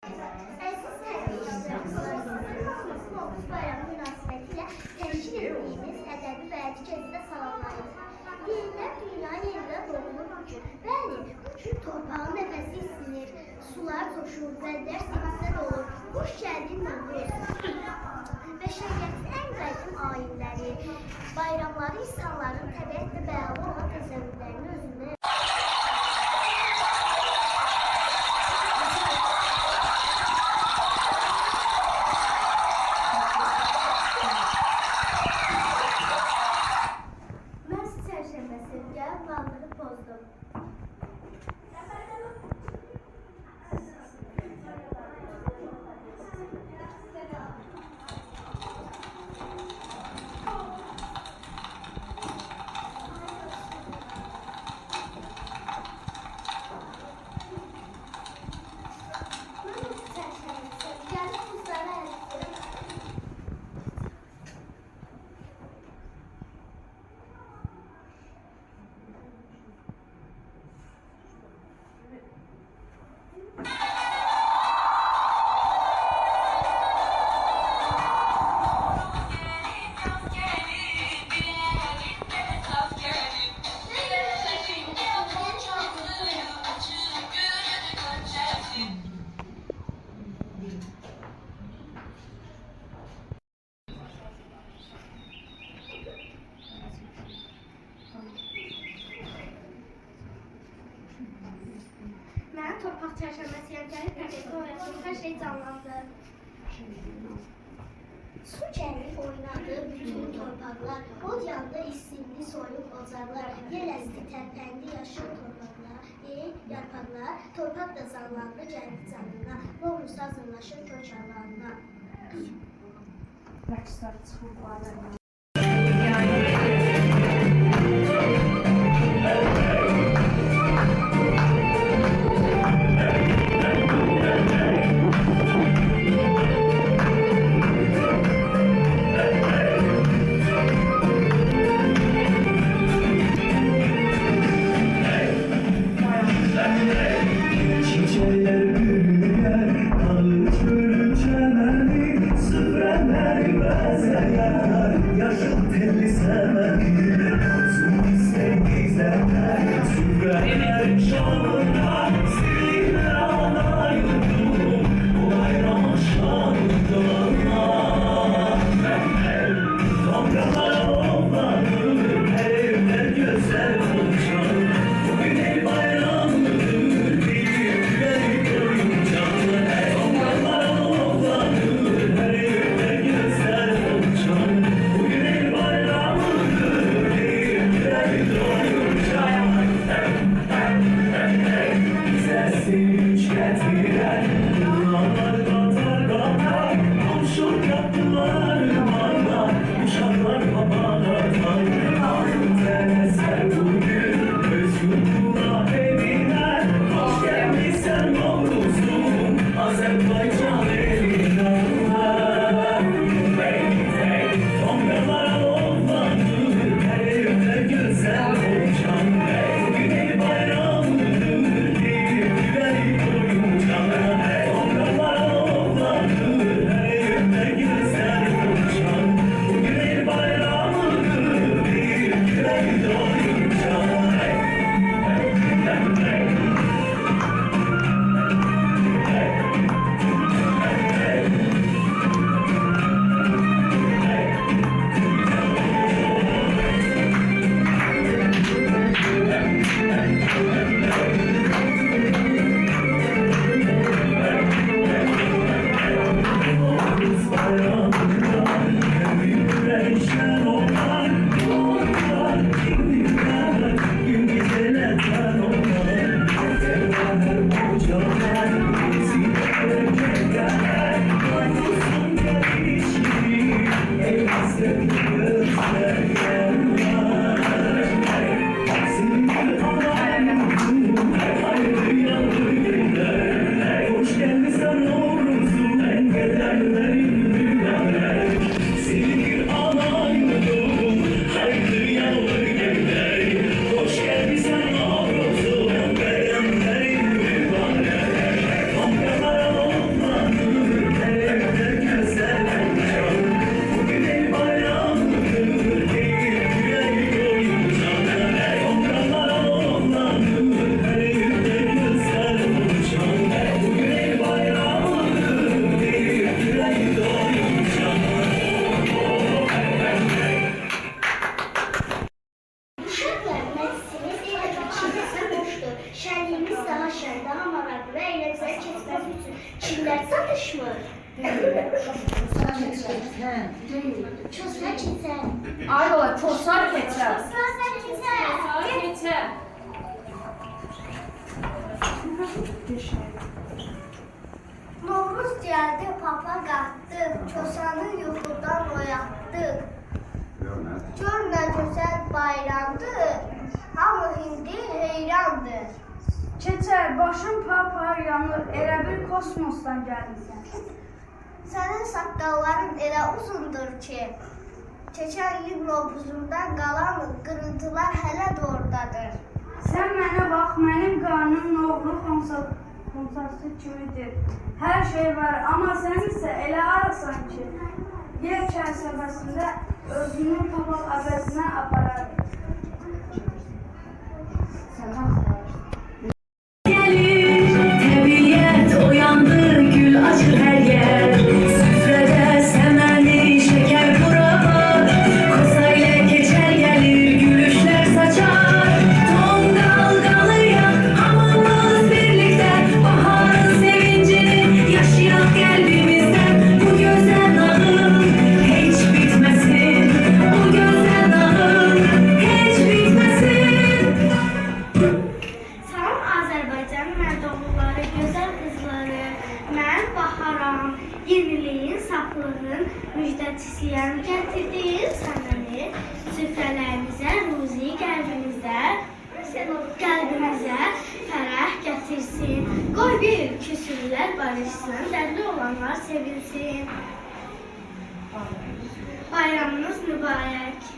Bayram münasibətilə təşkil etdiyimiz ədəbi bədii gəzidə salamlayırıq. Deyirlər dünya yenidən doğulur bu gün. Bəli, bu gün torpağın nəfəsi isinir, sular coşur, bəndər sevincdən olur. Xoş gəldin Novruz. Bəşəriyyətin ən qədim ayinləri, bayramları insanların təbiətlə bəyalı olan təsəvvürlərini özündə torpaq çərşənbəsi yerləri təbii olarak hər şey canlandı. Su gəlib oynadı bütün torpaqlar, od yandı isimli soyuq ocaqlar, yel əzdi tərpəndi yaşıl torpaqlar, yarpaqlar, torpaq da sallandı gəldi canına, Novruz hazırlaşır kök alanına. Rəqslər çıxıb aləmə. ise boşdur. Şənliyimiz daha şən, daha maraqlı və eğləncəli keçməsi üçün kimlər çatışmır? Çosar keçər. Ay ola, çosar keçər. Çosar keçər. Keçər. Novruz gəldi, papa qatdıq, çosanı yuxudan oyatdıq. Gör nə gözəl bayramdır, hamı indi heyrandır. Keçər, başım par yanır, elə bir kosmosdan gəlmişsən. Sənin saqqalların elə uzundur ki, keçən il Novruzumdan qalan qırıntılar hələ də oradadır. Sən mənə bax, mənim qarnım Novruz konsası kimidir. Hər şey var, amma sən isə elə arasan ki, yer çərçivəsində özünü papaq əvəzinə aparar. Təbiət oyandı, gül açır hər yer. Süfrədə səməni, şəkər buralar. Kosa ilə keçər gəlir, gülüşlər saçar. Ton dalğalıyaq, hamımız birlikdə. Baharın sevincini yaşayaq qəlbimizdən. Bu gözəl nağıl heç bitməsin. Bu gözəl nağıl heç bitməsin. Salam Azərbaycan mərdoğulları, gözəl qızları, mən Baharam, yeniliyin, saflığın müjdəçisiyəm. Gətirdiyim sənəni süfrələrimizə, ruzi qəlbimizə fərəh gətirsin. Qoy bir küsürlər barışsın, dərdli olanlar sevinsin. Bayramınız mübarək.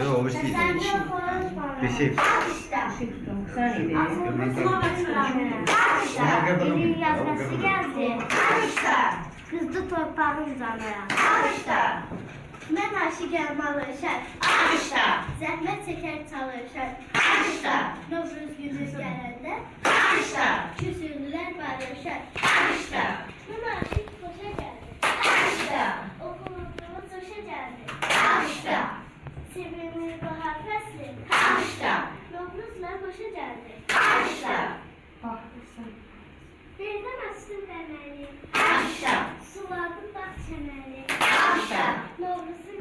Yok, bir şey değil. Bir şey. Elin yazması geldi. Kızdı torpağın zanaya. Mən aşıq gəlmalışar. Zəhmət çəkər çalışar. Novruz günü gələndə. Küsürlülər barışar. Mən aşıq xoşa gəldi. Oxumaqlığı coşa gəldi. Sevimli bahar fəsli. Novruzla boşa gəldi. Birdən açdım qəməni. Suladım bağ çəməni. Novruzun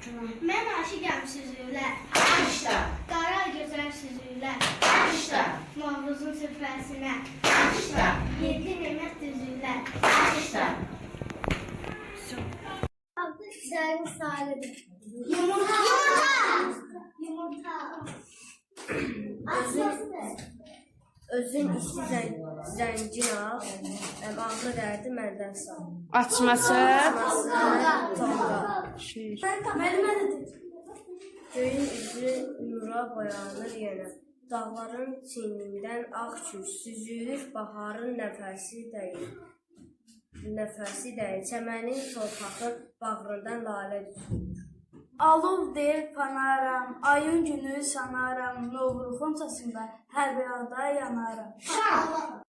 Mən aşiqəm süzürlər. Alkışla. Qara gözəl süzürlər. Alkışla. Novruzun süfrəsinə. Alkışla. 7 nemət düzürlər. Alkışla. Adlı güzel misalıdır. Yumurta. Yumurta. Özün işi zəngin al, ağlı dərdi məndən sağ. Açması. Tonqa. Müəllimə dedi. Göyün üzü nura boyanır yenə. Dağların çiynindən ağ kül süzülür, baharın nəfəsi deyil. Çəmənin torpağı bağrından lalə düşür. Alov deyil panaram, ayın günü sanaram, Novruzun səsində hər bir halda yanaram.